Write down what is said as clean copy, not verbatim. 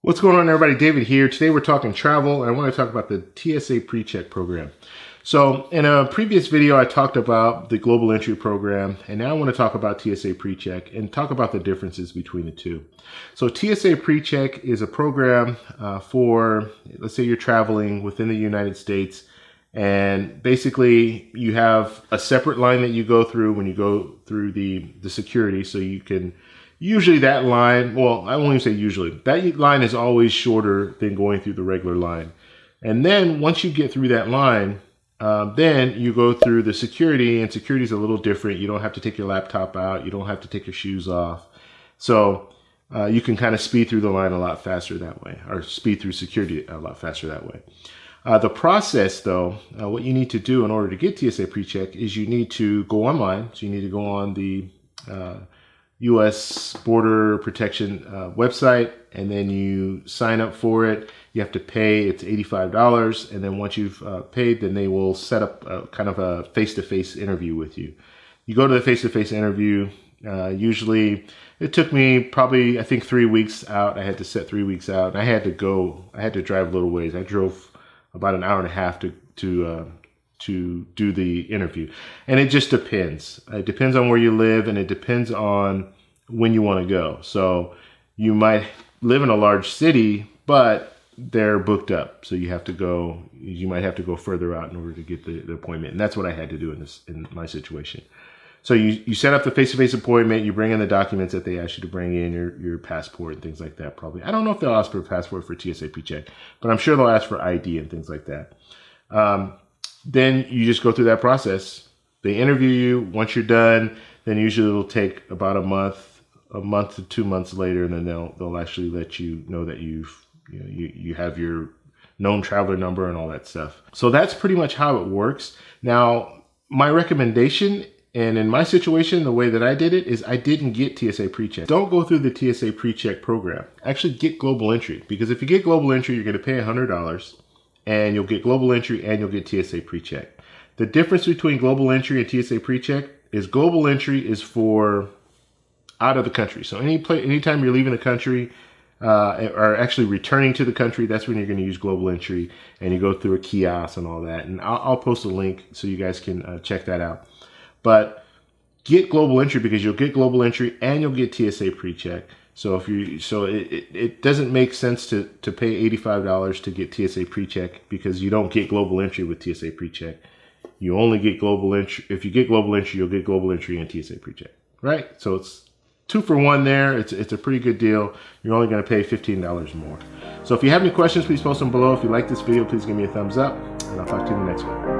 What's going on, everybody? David here. Today we're talking travel, and I want to talk about the TSA Precheck program. So in a previous video, I talked about the global entry program, and now I want to talk about TSA Precheck and talk about the differences between the two. So TSA Precheck is a program for, let's say you're traveling within the United States, and basically you have a separate line that you go through when you go through the security, so you can usually that line, well, I won't even say usually, that line is always shorter than going through the regular line. And then once you get through that line, then you go through the security, and security is a little different. You don't have to take your laptop out. You don't have to take your shoes off. So you can kind of speed through the line a lot faster that way, or speed through security a lot faster that way. The process, though, what you need to do in order to get TSA Precheck is you need to go online. So you need to go on the U.S. Border Protection website, and then you sign up for it. You have to pay, it's $85, and then once you've paid, then they will set up a, kind of a face-to-face interview with you. You go to the face-to-face interview. Usually, it took me probably, I think, 3 weeks out. I had to set 3 weeks out, and I had to drive a little ways. I drove about an hour and a half to do the interview. And it just depends. It depends on where you live, and it depends on when you want to go. So you might live in a large city, but they're booked up. So you might have to go further out in order to get the appointment. And that's what I had to do in my situation. So you set up the face-to-face appointment, you bring in the documents that they ask you to bring in, your passport and things like that probably. I don't know if they'll ask for a passport for TSA Precheck, but I'm sure they'll ask for ID and things like that. Then you just go through that process. They interview you. Once you're done, then usually it'll take about a month to 2 months later, and then they'll actually let you know that you have your known traveler number and all that stuff. So that's pretty much how it works. Now, my recommendation, and in my situation, the way that I did it is I didn't get TSA Precheck. Don't go through the TSA Precheck program. Actually get global entry, because if you get global entry, you're going to pay $100. And you'll get global entry and you'll get TSA Precheck. The difference between global entry and TSA Precheck is global entry is for out of the country. So anytime you're leaving the country or actually returning to the country, that's when you're going to use global entry, and you go through a kiosk and all that. And I'll post a link so you guys can check that out. But get global entry because you'll get global entry and you'll get TSA Precheck. So it doesn't make sense to pay $85 to get TSA Precheck, because you don't get global entry with TSA Precheck. You only get global entry. If you get global entry, you'll get global entry and TSA Precheck, right? So it's 2 for 1 there. It's a pretty good deal. You're only going to pay $15 more. So if you have any questions, please post them below. If you like this video, please give me a thumbs up, and I'll talk to you in the next one.